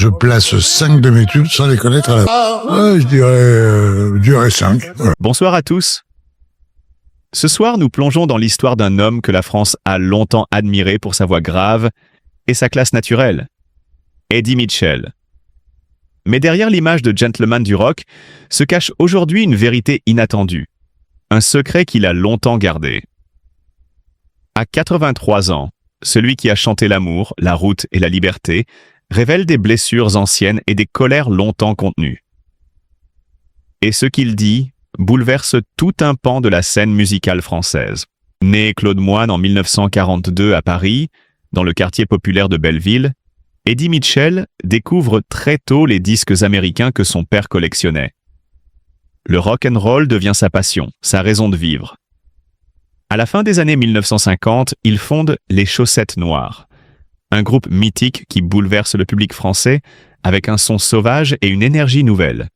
Je place 5 de mes tubes sans les connaître à la... je dirais 5. Voilà. Bonsoir à tous. Ce soir, nous plongeons dans l'histoire d'un homme que la France a longtemps admiré pour sa voix grave et sa classe naturelle, Eddie Mitchell. Mais derrière l'image de gentleman du rock se cache aujourd'hui une vérité inattendue, un secret qu'il a longtemps gardé. À 83 ans, celui qui a chanté l'amour, la route et la liberté révèle des blessures anciennes et des colères longtemps contenues. Et ce qu'il dit bouleverse tout un pan de la scène musicale française. Né Claude Moine en 1942 à Paris, dans le quartier populaire de Belleville, Eddie Mitchell découvre très tôt les disques américains que son père collectionnait. Le rock and roll devient sa passion, sa raison de vivre. À la fin des années 1950, il fonde Les Chaussettes Noires, un groupe mythique qui bouleverse le public français avec un son sauvage et une énergie nouvelle.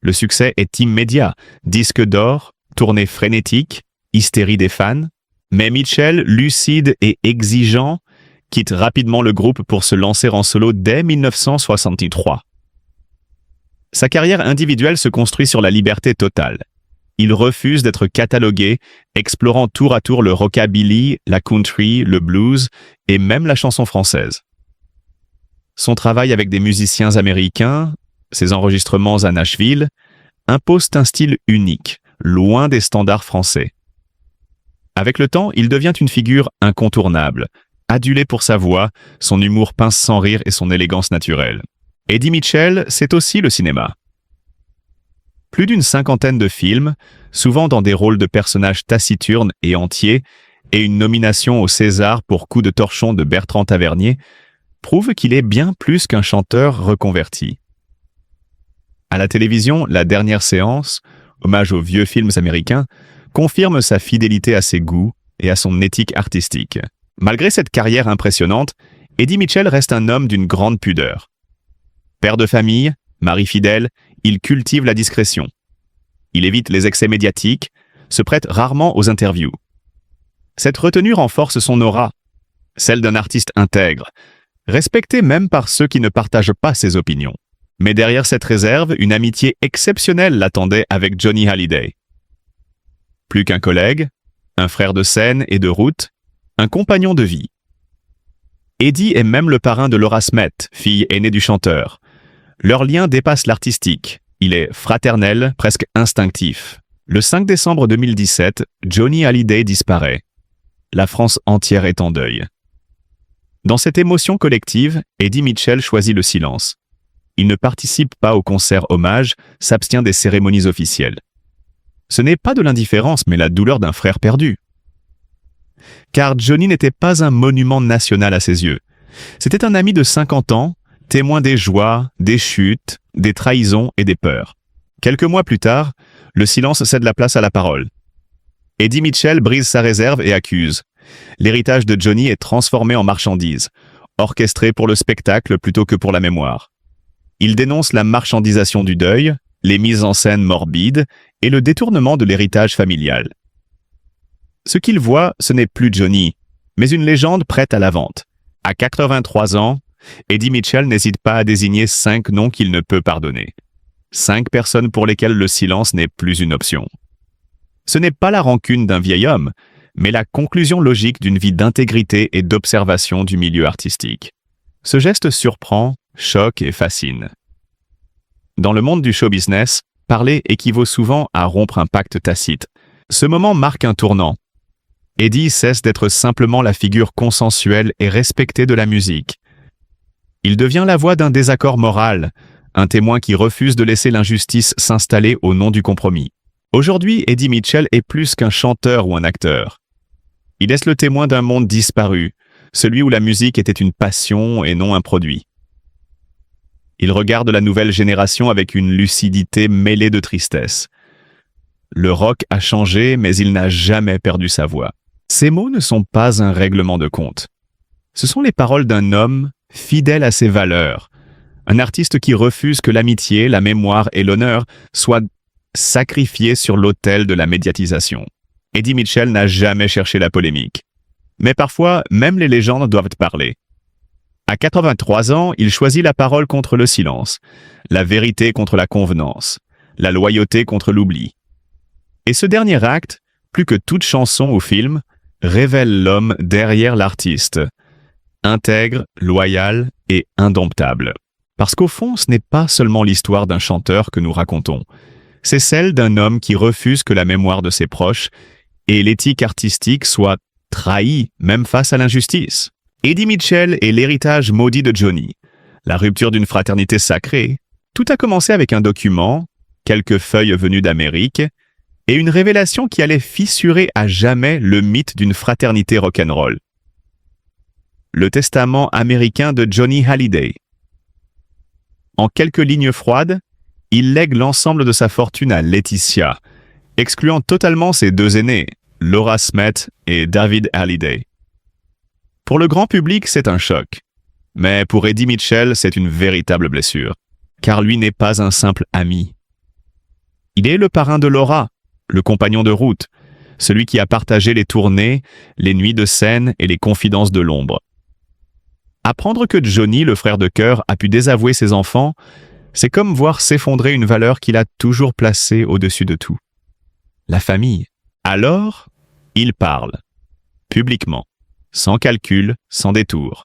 Le succès est immédiat, disque d'or, tournée frénétique, hystérie des fans, mais Mitchell, lucide et exigeant, quitte rapidement le groupe pour se lancer en solo dès 1963. Sa carrière individuelle se construit sur la liberté totale. Il refuse d'être catalogué, explorant tour à tour le rockabilly, la country, le blues et même la chanson française. Son travail avec des musiciens américains, ses enregistrements à Nashville, imposent un style unique, loin des standards français. Avec le temps, il devient une figure incontournable, adulé pour sa voix, son humour pince sans rire et son élégance naturelle. Eddie Mitchell, c'est aussi le cinéma. Plus d'une 50aine de films, souvent dans des rôles de personnages taciturnes et entiers, et une nomination au César pour Coup de torchon de Bertrand Tavernier, prouvent qu'il est bien plus qu'un chanteur reconverti. À la télévision, La Dernière Séance, hommage aux vieux films américains, confirme sa fidélité à ses goûts et à son éthique artistique. Malgré cette carrière impressionnante, Eddie Mitchell reste un homme d'une grande pudeur. Père de famille, mari fidèle, il cultive la discrétion. Il évite les excès médiatiques, se prête rarement aux interviews. Cette retenue renforce son aura, celle d'un artiste intègre, respecté même par ceux qui ne partagent pas ses opinions. Mais derrière cette réserve, une amitié exceptionnelle l'attendait avec Johnny Hallyday. Plus qu'un collègue, un frère de scène et de route, un compagnon de vie. Eddie est même le parrain de Laura Smith, fille aînée du chanteur. Leur lien dépasse l'artistique. Il est fraternel, presque instinctif. Le 5 décembre 2017, Johnny Hallyday disparaît. La France entière est en deuil. Dans cette émotion collective, Eddie Mitchell choisit le silence. Il ne participe pas au concert hommage, s'abstient des cérémonies officielles. Ce n'est pas de l'indifférence, mais la douleur d'un frère perdu. Car Johnny n'était pas un monument national à ses yeux. C'était un ami de 50 ans, témoin des joies, des chutes, des trahisons et des peurs. Quelques mois plus tard, le silence cède la place à la parole. Eddie Mitchell brise sa réserve et accuse. L'héritage de Johnny est transformé en marchandise, orchestré pour le spectacle plutôt que pour la mémoire. Il dénonce la marchandisation du deuil, les mises en scène morbides et le détournement de l'héritage familial. Ce qu'il voit, ce n'est plus Johnny, mais une légende prête à la vente. À 83 ans, Eddie Mitchell n'hésite pas à désigner 5 noms qu'il ne peut pardonner. 5 personnes pour lesquelles le silence n'est plus une option. Ce n'est pas la rancune d'un vieil homme, mais la conclusion logique d'une vie d'intégrité et d'observation du milieu artistique. Ce geste surprend, choque et fascine. Dans le monde du show business, parler équivaut souvent à rompre un pacte tacite. Ce moment marque un tournant. Eddie cesse d'être simplement la figure consensuelle et respectée de la musique. Il devient la voix d'un désaccord moral, un témoin qui refuse de laisser l'injustice s'installer au nom du compromis. Aujourd'hui, Eddie Mitchell est plus qu'un chanteur ou un acteur. Il est le témoin d'un monde disparu, celui où la musique était une passion et non un produit. Il regarde la nouvelle génération avec une lucidité mêlée de tristesse. Le rock a changé, mais il n'a jamais perdu sa voix. Ces mots ne sont pas un règlement de compte. Ce sont les paroles d'un homme fidèle à ses valeurs, un artiste qui refuse que l'amitié, la mémoire et l'honneur soient sacrifiés sur l'autel de la médiatisation. Eddie Mitchell n'a jamais cherché la polémique. Mais parfois, même les légendes doivent parler. À 83 ans, il choisit la parole contre le silence, la vérité contre la convenance, la loyauté contre l'oubli. Et ce dernier acte, plus que toute chanson ou film, révèle l'homme derrière l'artiste, intègre, loyal et indomptable. Parce qu'au fond, ce n'est pas seulement l'histoire d'un chanteur que nous racontons, c'est celle d'un homme qui refuse que la mémoire de ses proches et l'éthique artistique soient trahies, même face à l'injustice. Eddie Mitchell est l'héritage maudit de Johnny, la rupture d'une fraternité sacrée. Tout a commencé avec un document, quelques feuilles venues d'Amérique, et une révélation qui allait fissurer à jamais le mythe d'une fraternité rock'n'roll. Le testament américain de Johnny Hallyday. En quelques lignes froides, il lègue l'ensemble de sa fortune à Laetitia, excluant totalement ses deux aînés, Laura Smith et David Hallyday. Pour le grand public, c'est un choc. Mais pour Eddie Mitchell, c'est une véritable blessure, car lui n'est pas un simple ami. Il est le parrain de Laura, le compagnon de route, celui qui a partagé les tournées, les nuits de scène et les confidences de l'ombre. Apprendre que Johnny, le frère de cœur, a pu désavouer ses enfants, c'est comme voir s'effondrer une valeur qu'il a toujours placée au-dessus de tout. La famille. Alors, il parle, publiquement, sans calcul, sans détour.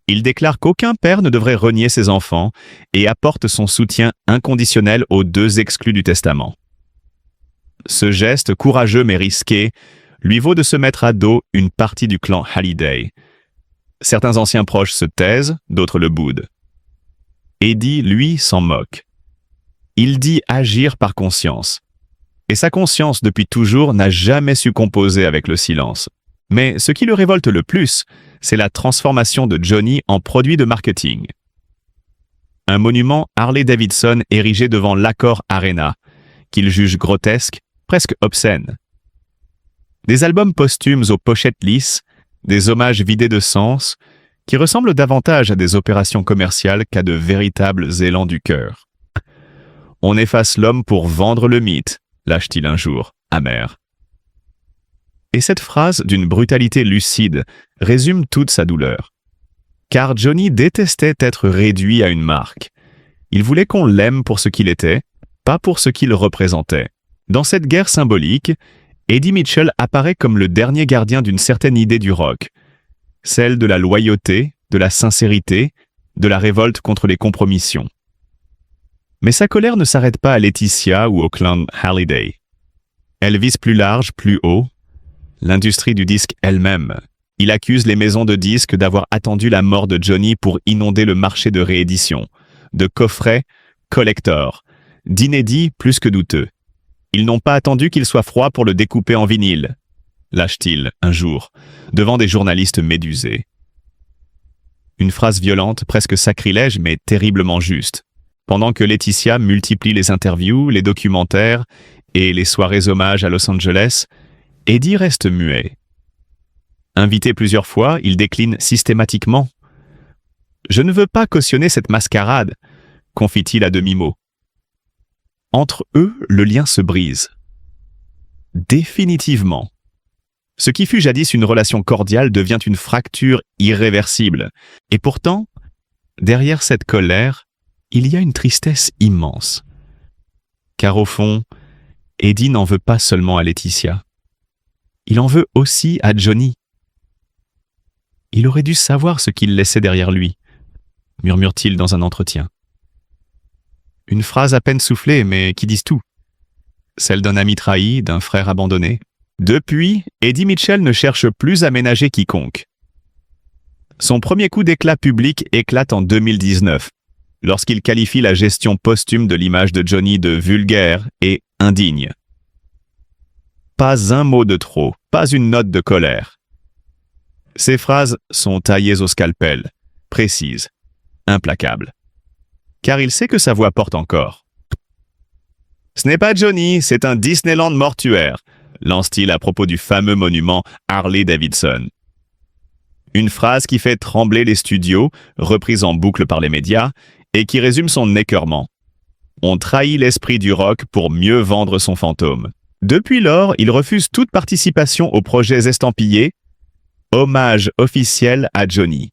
Il déclare qu'aucun père ne devrait renier ses enfants et apporte son soutien inconditionnel aux deux exclus du testament. Ce geste courageux mais risqué lui vaut de se mettre à dos une partie du clan Hallyday. Certains anciens proches se taisent, d'autres le boudent. Eddie, lui, s'en moque. Il dit agir par conscience. Et sa conscience, depuis toujours, n'a jamais su composer avec le silence. Mais ce qui le révolte le plus, c'est la transformation de Johnny en produit de marketing. Un monument Harley-Davidson érigé devant l'Accor Arena, qu'il juge grotesque, presque obscène. Des albums posthumes aux pochettes lisses, des hommages vidés de sens, qui ressemblent davantage à des opérations commerciales qu'à de véritables élans du cœur. On efface l'homme pour vendre le mythe, lâche-t-il un jour, amer. Et cette phrase, d'une brutalité lucide, résume toute sa douleur. Car Johnny détestait être réduit à une marque. Il voulait qu'on l'aime pour ce qu'il était, pas pour ce qu'il représentait. Dans cette guerre symbolique, Eddie Mitchell apparaît comme le dernier gardien d'une certaine idée du rock, celle de la loyauté, de la sincérité, de la révolte contre les compromissions. Mais sa colère ne s'arrête pas à Laetitia ou au clan Hallyday. Elle vise plus large, plus haut, l'industrie du disque elle-même. Il accuse les maisons de disques d'avoir attendu la mort de Johnny pour inonder le marché de réédition, de coffrets collector, d'inédits plus que douteux. Ils n'ont pas attendu qu'il soit froid pour le découper en vinyle, lâche-t-il un jour, devant des journalistes médusés. Une phrase violente, presque sacrilège, mais terriblement juste. Pendant que Laetitia multiplie les interviews, les documentaires et les soirées hommages à Los Angeles, Eddie reste muet. Invité plusieurs fois, il décline systématiquement. « Je ne veux pas cautionner cette mascarade », confie-t-il à demi-mot. Entre eux, le lien se brise. Définitivement. Ce qui fut jadis une relation cordiale devient une fracture irréversible. Et pourtant, derrière cette colère, il y a une tristesse immense. Car au fond, Eddie n'en veut pas seulement à Laetitia. Il en veut aussi à Johnny. Il aurait dû savoir ce qu'il laissait derrière lui, murmure-t-il dans un entretien. Une phrase à peine soufflée, mais qui dit tout. Celle d'un ami trahi, d'un frère abandonné. Depuis, Eddie Mitchell ne cherche plus à ménager quiconque. Son premier coup d'éclat public éclate en 2019, lorsqu'il qualifie la gestion posthume de l'image de Johnny de vulgaire et indigne. Pas un mot de trop, pas une note de colère. Ces phrases sont taillées au scalpel, précises, implacables. Car il sait que sa voix porte encore. « Ce n'est pas Johnny, c'est un Disneyland mortuaire », lance-t-il à propos du fameux monument Harley-Davidson. Une phrase qui fait trembler les studios, reprise en boucle par les médias, et qui résume son écœurement. On trahit l'esprit du rock pour mieux vendre son fantôme. Depuis lors, il refuse toute participation aux projets estampillés, hommage officiel à Johnny.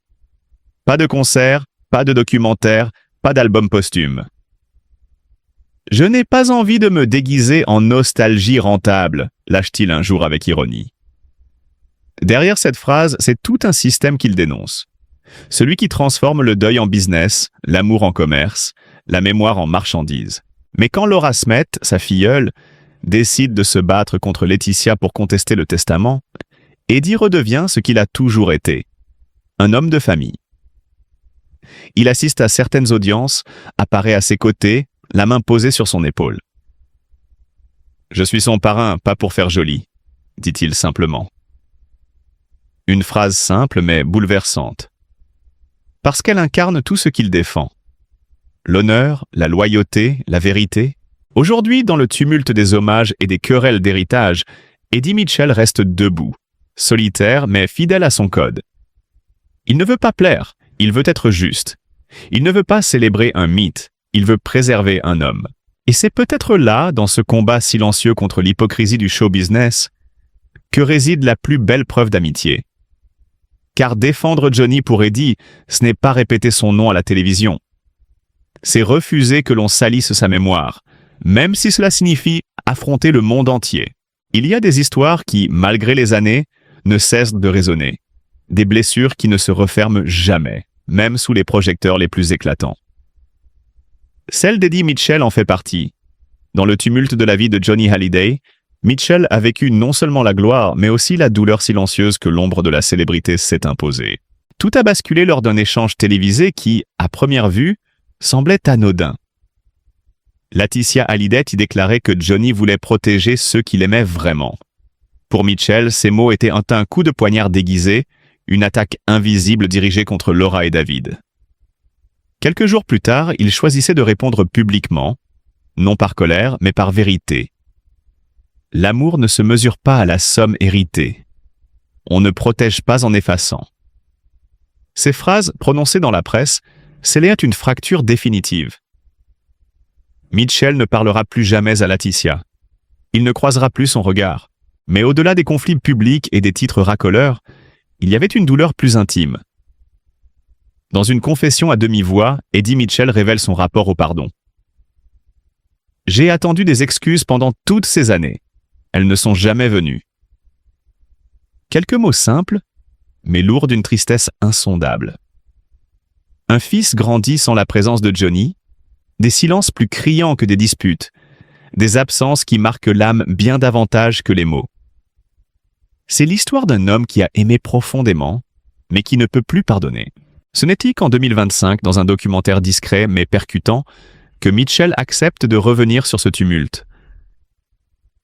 Pas de concert, pas de documentaire, pas d'album posthume. Je n'ai pas envie de me déguiser en nostalgie rentable, lâche-t-il un jour avec ironie. Derrière cette phrase, c'est tout un système qu'il dénonce. Celui qui transforme le deuil en business, l'amour en commerce, la mémoire en marchandise. Mais quand Laura Smet, sa filleule, décide de se battre contre Laetitia pour contester le testament, Eddie redevient ce qu'il a toujours été, un homme de famille. Il assiste à certaines audiences, apparaît à ses côtés, la main posée sur son épaule. « Je suis son parrain, pas pour faire joli », dit-il simplement. Une phrase simple mais bouleversante. Parce qu'elle incarne tout ce qu'il défend. L'honneur, la loyauté, la vérité. Aujourd'hui, dans le tumulte des hommages et des querelles d'héritage, Eddie Mitchell reste debout, solitaire mais fidèle à son code. Il ne veut pas plaire, il veut être juste. Il ne veut pas célébrer un mythe, il veut préserver un homme. Et c'est peut-être là, dans ce combat silencieux contre l'hypocrisie du show business, que réside la plus belle preuve d'amitié. Car défendre Johnny pour Eddie, ce n'est pas répéter son nom à la télévision. C'est refuser que l'on salisse sa mémoire, même si cela signifie affronter le monde entier. Il y a des histoires qui, malgré les années, ne cessent de résonner. Des blessures qui ne se referment jamais, même sous les projecteurs les plus éclatants. Celle d'Eddie Mitchell en fait partie. Dans le tumulte de la vie de Johnny Hallyday, Mitchell a vécu non seulement la gloire, mais aussi la douleur silencieuse que l'ombre de la célébrité s'est imposée. Tout a basculé lors d'un échange télévisé qui, à première vue, semblait anodin. Laetitia Hallyday y déclarait que Johnny voulait protéger ceux qu'il aimait vraiment. Pour Mitchell, ces mots étaient un coup de poignard déguisé, une attaque invisible dirigée contre Laura et David. Quelques jours plus tard, il choisissait de répondre publiquement, non par colère, mais par vérité. L'amour ne se mesure pas à la somme héritée. On ne protège pas en effaçant. Ces phrases, prononcées dans la presse, scellaient une fracture définitive. Mitchell ne parlera plus jamais à Laetitia. Il ne croisera plus son regard. Mais au-delà des conflits publics et des titres racoleurs, il y avait une douleur plus intime. Dans une confession à demi-voix, Eddie Mitchell révèle son rapport au pardon. « J'ai attendu des excuses pendant toutes ces années. Elles ne sont jamais venues. » Quelques mots simples, mais lourds d'une tristesse insondable. Un fils grandit sans la présence de Johnny, des silences plus criants que des disputes, des absences qui marquent l'âme bien davantage que les mots. C'est l'histoire d'un homme qui a aimé profondément, mais qui ne peut plus pardonner. Ce n'est-il qu'en 2025, dans un documentaire discret mais percutant, que Mitchell accepte de revenir sur ce tumulte.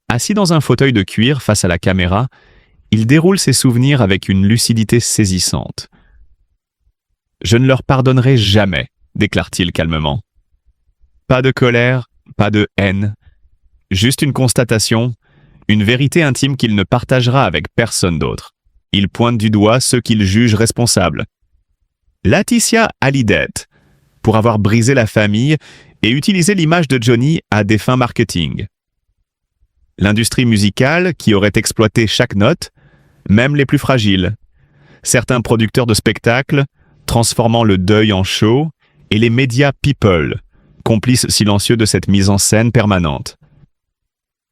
Assis dans un fauteuil de cuir face à la caméra, il déroule ses souvenirs avec une lucidité saisissante. « Je ne leur pardonnerai jamais », déclare-t-il calmement. Pas de colère, pas de haine, juste une constatation, une vérité intime qu'il ne partagera avec personne d'autre. Il pointe du doigt ceux qu'il juge responsables. Laetitia Hallyday, pour avoir brisé la famille et utilisé l'image de Johnny à des fins marketing. L'industrie musicale qui aurait exploité chaque note, même les plus fragiles. Certains producteurs de spectacles, transformant le deuil en show, et les médias people, complices silencieux de cette mise en scène permanente.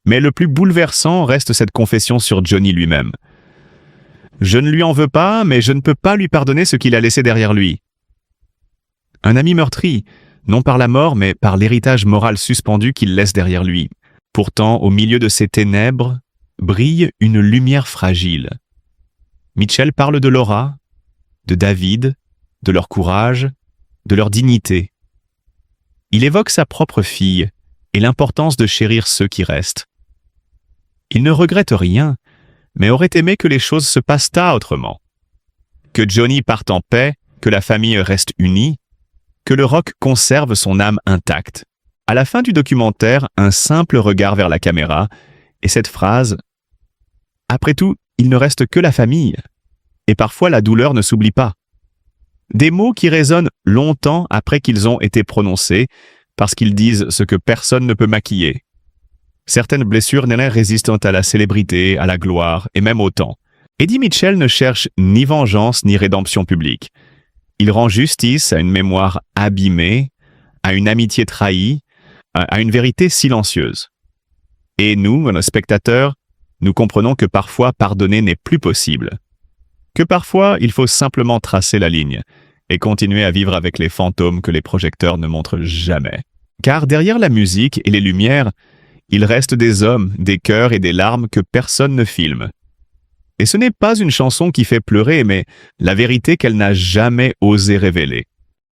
Mais le plus bouleversant reste cette confession sur Johnny lui-même. « Je ne lui en veux pas, mais je ne peux pas lui pardonner ce qu'il a laissé derrière lui. » Un ami meurtri, non par la mort, mais par l'héritage moral suspendu qu'il laisse derrière lui. Pourtant, au milieu de ces ténèbres, brille une lumière fragile. Mitchell parle de Laura, de David, de leur courage, de leur dignité. Il évoque sa propre fille et l'importance de chérir ceux qui restent. Il ne regrette rien, mais aurait aimé que les choses se passent autrement. Que Johnny parte en paix, que la famille reste unie, que le rock conserve son âme intacte. À la fin du documentaire, un simple regard vers la caméra et cette phrase « Après tout, il ne reste que la famille. Et parfois la douleur ne s'oublie pas. » Des mots qui résonnent longtemps après qu'ils ont été prononcés, parce qu'ils disent ce que personne ne peut maquiller. Certaines blessures résistent à la célébrité, à la gloire et même au temps. Eddie Mitchell ne cherche ni vengeance ni rédemption publique. Il rend justice à une mémoire abîmée, à une amitié trahie, à une vérité silencieuse. Et nous, nos spectateurs, nous comprenons que parfois pardonner n'est plus possible. Que parfois il faut simplement tracer la ligne et continuer à vivre avec les fantômes que les projecteurs ne montrent jamais. Car derrière la musique et les lumières, il reste des hommes, des cœurs et des larmes que personne ne filme. Et ce n'est pas une chanson qui fait pleurer, mais la vérité qu'elle n'a jamais osé révéler.